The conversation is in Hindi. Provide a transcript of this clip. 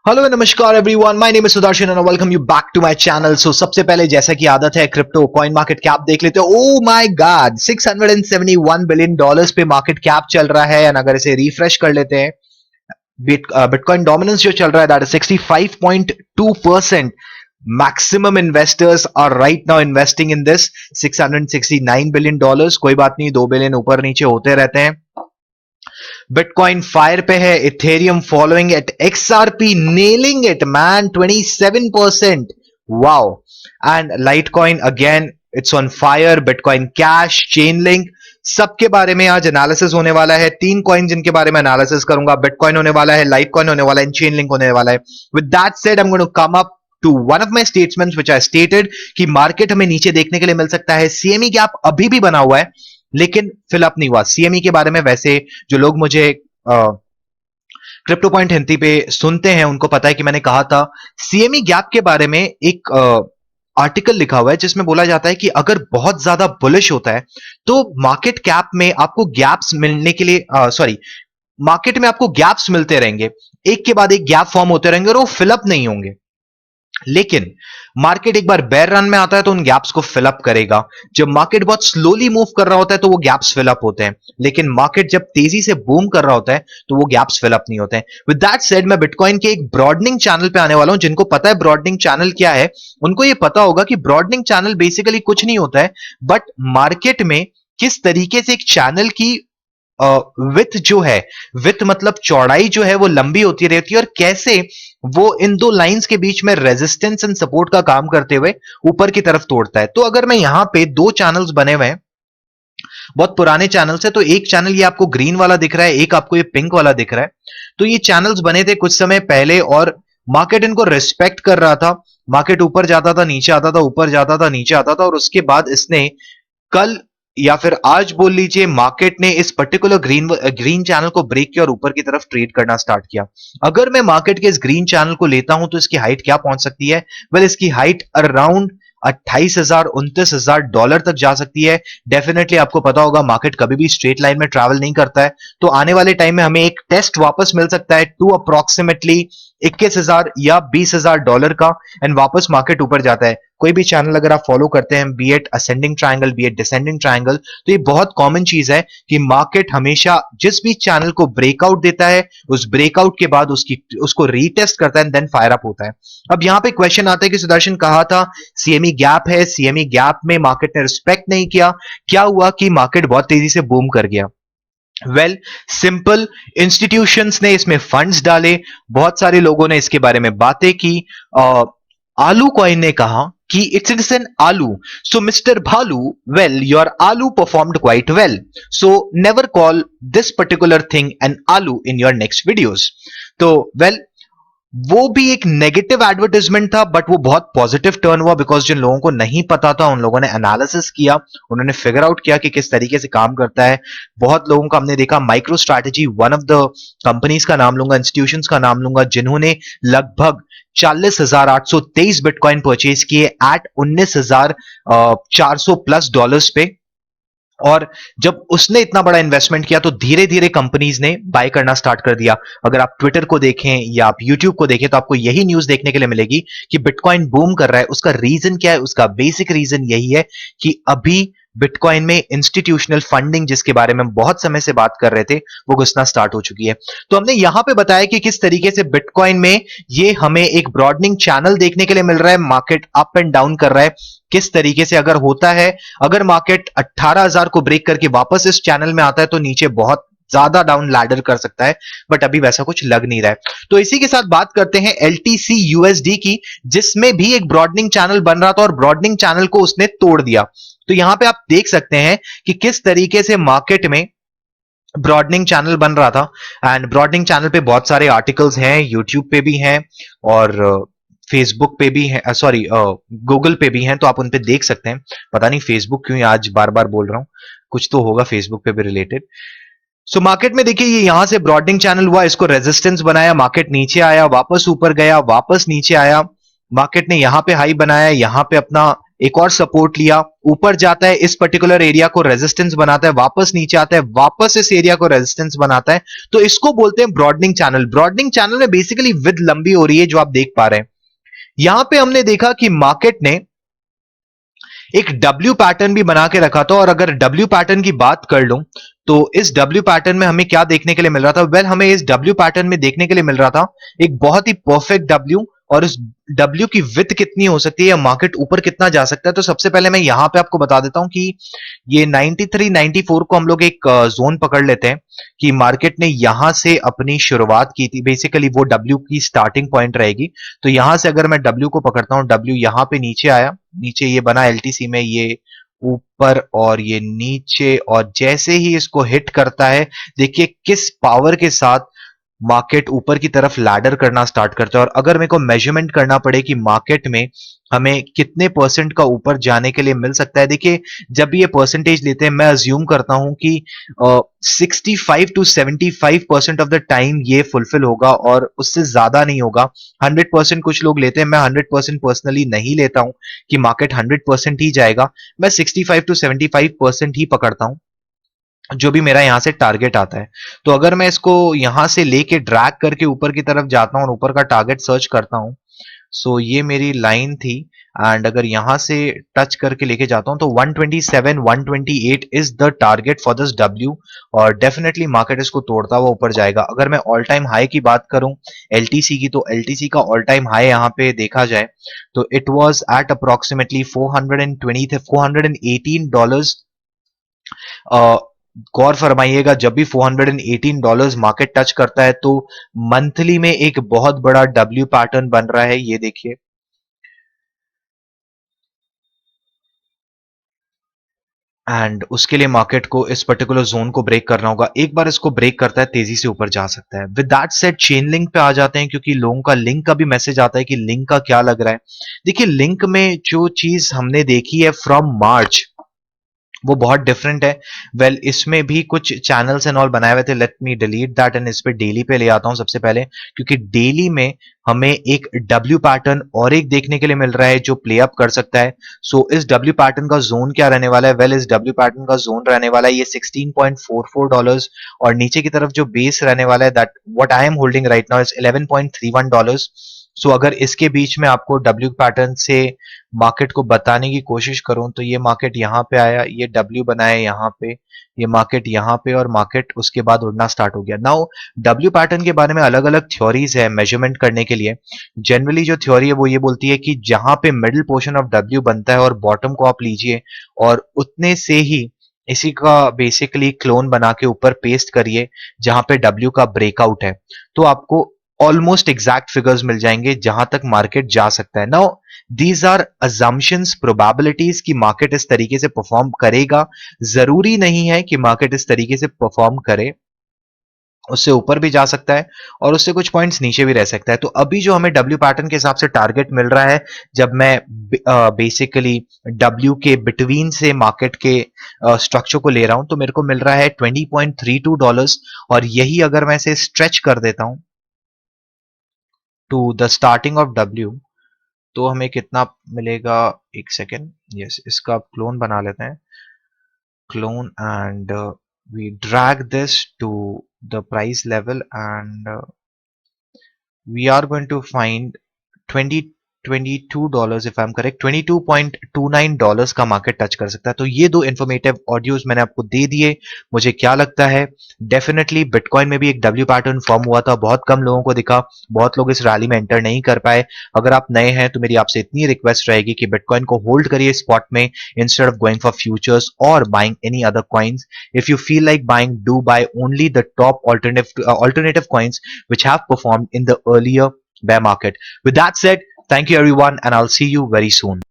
हेलो नमस्कार everyone, my name is Sudarshan and welcome you back to my channel. So सबसे पहले जैसा कि आदत है क्रिप्टो कॉइन मार्केट कैप देख लेते हो। Oh my God, 671 billion dollars पे मार्केट कैप चल रहा है। एंड अगर इसे रिफ्रेश कर लेते हैं, बिटकॉइन डोमिनेंस जो चल रहा है that is 65.2%। Maximum investors are right now investing in this 669 billion dollars. कोई बात नहीं, 2 बिलियन ऊपर नीचे होते रहते हैं। बिटकॉइन फायर पे है, Ethereum following at, XRP nailing it man 27%। Wow. And Litecoin again it's on fire. Bitcoin cash, Chainlink, सबके बारे में आज एनालिसिस होने वाला है। 3 कॉइन जिनके बारे में एनालिसिस करूंगा, बिटकॉइन होने वाला है, लाइटकॉइन होने वाला है, चेनलिंक होने वाला है। With that said I am going to come up to one of my statements which I stated कि मार्केट हमें नीचे देखने के लिए मिल सकता है। सीएमई गैप अभी भी बना हुआ है लेकिन फिलअप नहीं हुआ। सीएमई के बारे में वैसे जो लोग मुझे क्रिप्टो पॉइंट हिंदी पे सुनते हैं उनको पता है कि मैंने कहा था सीएमई गैप के बारे में। एक आर्टिकल लिखा हुआ है जिसमें बोला जाता है कि अगर बहुत ज्यादा बुलिश होता है तो मार्केट कैप में आपको गैप्स मिलने के लिए सॉरी मार्केट में आपको गैप्स मिलते रहेंगे, एक के बाद एक गैप फॉर्म होते रहेंगे और वो फिलअप नहीं होंगे। लेकिन मार्केट एक बार बेयर रन में आता है तो उन गैप्स को फिलअप करेगा। जब मार्केट बहुत स्लोली मूव कर रहा होता है तो वो गैप्स फिलअप होते हैं, लेकिन मार्केट जब तेजी से बूम कर रहा होता है तो वो गैप्स फिलअप नहीं होते हैं। विद दैट सेड मैं बिटकॉइन के एक ब्रॉडनिंग चैनल पे आने वाला हूं। जिनको पता है ब्रॉडनिंग चैनल क्या है उनको ये पता होगा कि ब्रॉडनिंग चैनल बेसिकली कुछ नहीं होता है बट मार्केट में किस तरीके से एक चैनल की विथ जो है, विथ मतलब चौड़ाई जो है वो लंबी होती रहती है और कैसे वो इन दो लाइंस के बीच में रेजिस्टेंस एंड सपोर्ट का काम करते हुए ऊपर की तरफ तोड़ता है। तो अगर मैं यहां पे 2 चैनल्स बने हुए हैं, बहुत पुराने चैनल्स है, तो एक चैनल ये आपको ग्रीन वाला दिख रहा है, एक आपको ये पिंक वाला दिख रहा है। तो ये चैनल्स बने थे कुछ समय पहले और मार्केट इनको रिस्पेक्ट कर रहा था। मार्केट ऊपर जाता था, नीचे आता था, ऊपर जाता था, नीचे आता था और उसके बाद इसने कल या फिर आज बोल लीजिए मार्केट ने इस पर्टिकुलर ग्रीन चैनल को ब्रेक किया और ऊपर की तरफ ट्रेड करना स्टार्ट किया। अगर मैं मार्केट के इस ग्रीन चैनल को लेता हूं तो इसकी हाइट क्या पहुंच सकती है? वेल, इसकी हाइट अराउंड 28,000 29,000 डॉलर तक जा सकती है। डेफिनेटली आपको पता होगा मार्केट कभी भी स्ट्रेट लाइन में ट्रैवल नहीं करता है, तो आने वाले टाइम में हमें एक टेस्ट वापस मिल सकता है टू अप्रोक्सीमेटली 21,000 या 20,000 डॉलर का एंड वापस मार्केट ऊपर जाता है। कोई भी चैनल अगर आप फॉलो करते हैं, be it ascending triangle, be it descending triangle, तो ये बहुत कॉमन चीज है कि मार्केट हमेशा जिस भी चैनल को ब्रेकआउट देता है उस ब्रेकआउट के बाद उसको रीटेस्ट करता है एंड देन फायर अप होता है। अब यहां पे क्वेश्चन आता है कि सुदर्शन कहा था सीएमई गैप है, सीएमई गैप में मार्केट ने रिस्पेक्ट नहीं किया, क्या हुआ कि मार्केट बहुत तेजी से बूम कर गया? वेल, सिंपल, इंस्टीट्यूशंस ने इसमें फंड्स डाले, बहुत सारे लोगों ने इसके बारे में बातें की। आलू कॉइन ने कहा कि it's an aloo, so mister bhalu, well your aloo performed quite well, so never call this particular thing an aloo in your next videos. तो वेल, वो भी एक नेगेटिव एडवर्टाइजमेंट था बट वो बहुत पॉजिटिव टर्न हुआ बिकॉज जिन लोगों को नहीं पता था उन लोगों ने एनालिसिस किया, उन्होंने फिगर आउट किया कि किस तरीके से काम करता है। बहुत लोगों का हमने देखा, micro strategy one of the companies का नाम लूंगा, इंस्टीट्यूशंस का नाम लूंगा जिन्होंने लगभग 40,823 बिटकॉइन परचेज किए एट 19,400 प्लस डॉलर्स पे। और जब उसने इतना बड़ा इन्वेस्टमेंट किया तो धीरे धीरे कंपनीज ने बाय करना स्टार्ट कर दिया। अगर आप ट्विटर को देखें या आप यूट्यूब को देखें तो आपको यही न्यूज देखने के लिए मिलेगी कि बिटकॉइन बूम कर रहा है। उसका रीजन क्या है? उसका बेसिक रीजन यही है कि अभी बिटकॉइन में इंस्टीट्यूशनल फंडिंग, जिसके बारे में हम बहुत समय से बात कर रहे थे, वो घुसना स्टार्ट हो चुकी है। तो हमने यहां पे बताया कि किस तरीके से बिटकॉइन में ये हमें एक ब्रॉडनिंग चैनल देखने के लिए मिल रहा है, मार्केट अप एंड डाउन कर रहा है। किस तरीके से अगर होता है, अगर मार्केट 18,000 को ब्रेक करके वापस इस चैनल में आता है तो नीचे बहुत ज्यादा डाउन लैडर कर सकता है, बट अभी वैसा कुछ लग नहीं रहा है। तो इसी के साथ बात करते हैं एलटीसी यूएसडी की, जिसमें भी एक ब्रॉडनिंग चैनल बन रहा था और ब्रॉडनिंग चैनल को उसने तोड़ दिया। तो यहां पे आप देख सकते हैं कि किस तरीके से मार्केट में ब्रॉडनिंग चैनल बन रहा था। एंड ब्रॉडनिंग चैनल पे बहुत सारे आर्टिकल्स हैं, यूट्यूब पे भी हैं और फेसबुक पे भी है, सॉरी गूगल पे भी हैं, तो आप उन पे देख सकते हैं। पता नहीं फेसबुक क्यों आज बार बार बोल रहा हूं, कुछ तो होगा फेसबुक पे भी रिलेटेड। सो मार्केट में देखिए ये यहां से ब्रॉडनिंग चैनल हुआ, इसको रेजिस्टेंस बनाया, मार्केट नीचे आया, वापस ऊपर गया, वापस नीचे आया, मार्केट ने यहां पे हाई बनाया, यहां पे अपना एक और सपोर्ट लिया, ऊपर जाता है, इस पर्टिकुलर एरिया को रेजिस्टेंस बनाता है, वापस नीचे आता है, वापस इस एरिया को रेजिस्टेंस बनाता है, तो इसको बोलते हैं ब्रॉडनिंग चैनल। ब्रॉडनिंग चैनल में बेसिकली विद लंबी हो रही है, जो आप देख पा रहे हैं। यहां पे हमने देखा कि मार्केट ने एक डब्ल्यू पैटर्न भी बना के रखा था, और अगर डब्ल्यू पैटर्न की बात कर लूं तो इस डब्ल्यू पैटर्न में हमें क्या देखने के लिए मिल रहा था? वेल, हमें इस डब्ल्यू पैटर्न में देखने के लिए मिल रहा था एक बहुत ही परफेक्ट डब्ल्यू, और इस डब्ल्यू की विड्थ कितनी हो सकती है या मार्केट ऊपर कितना जा सकता है। तो सबसे पहले मैं यहां पे आपको बता देता हूं कि ये 93 94 को हम लोग एक जोन पकड़ लेते हैं कि मार्केट ने यहां से अपनी शुरुआत की थी। बेसिकली वो डब्ल्यू की स्टार्टिंग पॉइंट रहेगी। तो यहां से अगर मैं डब्ल्यू को पकड़ता हूं, डब्ल्यू यहां पे नीचे आया, नीचे ये बना एलटीसी में, ये ऊपर और ये नीचे, और जैसे ही इसको हिट करता है, देखिए किस पावर के साथ मार्केट ऊपर की तरफ लैडर करना स्टार्ट करता है। और अगर मेरे को मेजरमेंट करना पड़े कि मार्केट में हमें कितने परसेंट का ऊपर जाने के लिए मिल सकता है, देखिए जब भी ये परसेंटेज लेते हैं, मैं अज्यूम करता हूं कि 65 to 75% ऑफ द टाइम ये फुलफिल होगा, और उससे ज्यादा नहीं होगा। 100% कुछ लोग लेते हैं, मैं 100% पर्सनली नहीं लेता हूं कि मार्केट 100% ही जाएगा। मैं 65 to 75% ही पकड़ता हूं, जो भी मेरा यहां से टारगेट आता है। तो अगर मैं इसको यहां से लेके ड्रैग करके ऊपर की तरफ जाता हूं और ऊपर का टारगेट सर्च करता हूं, सो ये मेरी लाइन थी, एंड अगर यहां से टच करके लेके जाता हूं तो 127 128 is the target for this W, और डेफिनेटली मार्केट इसको तोड़ता हुआ ऊपर जाएगा। अगर मैं ऑल टाइम हाई की बात करूं एलटीसी की, तो एलटीसी का ऑल टाइम हाई यहां पे देखा जाए तो it was at approximately 418 dollars. गौर फरमाइएगा, जब भी $418 मार्केट टच करता है तो मंथली में एक बहुत बड़ा डब्ल्यू पैटर्न बन रहा है, ये देखिए। एंड उसके लिए मार्केट को इस पर्टिकुलर जोन को ब्रेक करना होगा। एक बार इसको ब्रेक करता है, तेजी से ऊपर जा सकता है। With that said, chain link पे आ जाते हैं, क्योंकि लोगों का लिंक का भी मैसेज आता है कि लिंक का क्या लग रहा है। देखिए, लिंक में जो चीज हमने देखी है फ्रॉम मार्च, वो बहुत डिफरेंट है। वेल, इसमें भी कुछ चैनल्स एंड ऑल बनाए हुए थे। Let me delete that and इस पे डेली पे ले आता हूं सबसे पहले, क्योंकि डेली में हमें एक डब्ल्यू पैटर्न और एक देखने के लिए मिल रहा है जो प्ले अप कर सकता है। सो इस डब्ल्यू पैटर्न का जोन क्या रहने वाला है? वेल, इस डब्ल्यू पैटर्न का जोन रहने वाला है ये $16.44, और नीचे की तरफ जो बेस रहने वाला है, that what I am holding right now is $11.31। सो अगर इसके बीच में आपको डब्ल्यू पैटर्न से मार्केट को बताने की कोशिश करूं, तो ये मार्केट यहाँ पे आया, ये डब्ल्यू बनाया यहाँ पे, ये मार्केट यहाँ पे, और मार्केट उसके बाद उड़ना स्टार्ट हो गया। नाउ डब्ल्यू पैटर्न के बारे में अलग अलग थ्योरीज है मेजरमेंट करने के लिए। जनरली जो थ्योरी है वो ये बोलती है कि जहां पे मिडिल पोर्शन ऑफ डब्ल्यू बनता है और बॉटम को आप लीजिए, और उतने से ही इसी का बेसिकली क्लोन बना के ऊपर पेस्ट करिए जहां पे डब्ल्यू का ब्रेकआउट है, तो आपको ऑलमोस्ट एग्जैक्ट फिगर्स मिल जाएंगे जहां तक मार्केट जा सकता है। Now these are assumptions, probabilities कि मार्केट इस तरीके से परफॉर्म करेगा। जरूरी नहीं है कि मार्केट इस तरीके से परफॉर्म करे, उससे ऊपर भी जा सकता है और उससे कुछ पॉइंट्स नीचे भी रह सकता है। तो अभी जो हमें डब्ल्यू पैटर्न के हिसाब से टारगेट मिल रहा है, जब मैं बेसिकली डब्ल्यू के बिटवीन से मार्केट के स्ट्रक्चर को ले रहा हूं, तो मेरे को मिल रहा है $20.32, और यही अगर मैं इसे स्ट्रेच कर देता हूं to the starting of W, तो हमें कितना मिलेगा? एक सेकेंड, यस, इसका क्लोन बना लेते हैं, clone, and we drag this to the price level, and we are going to find 22 if I am correct, $22.29 का मार्केट टच कर सकता है। तो ये दो इन्फॉर्मेटिव ऑडियोज मैंने आपको दे दिए। मुझे क्या लगता है, डेफिनेटली बिटकॉइन में भी एक डब्ल्यू पैटर्न फॉर्म हुआ था, बहुत कम लोगों को दिखा, बहुत लोग इस रैली में एंटर नहीं कर पाए। अगर आप नए हैं तो मेरी आपसे इतनी रिक्वेस्ट रहेगी कि बिटकॉइन को होल्ड करिए स्पॉट में, instead of going for futures और buying any other coins. If you feel like buying, do buy only the top alternative coins which have performed in the earlier bear market. With that said, thank you everyone, and I'll see you very soon.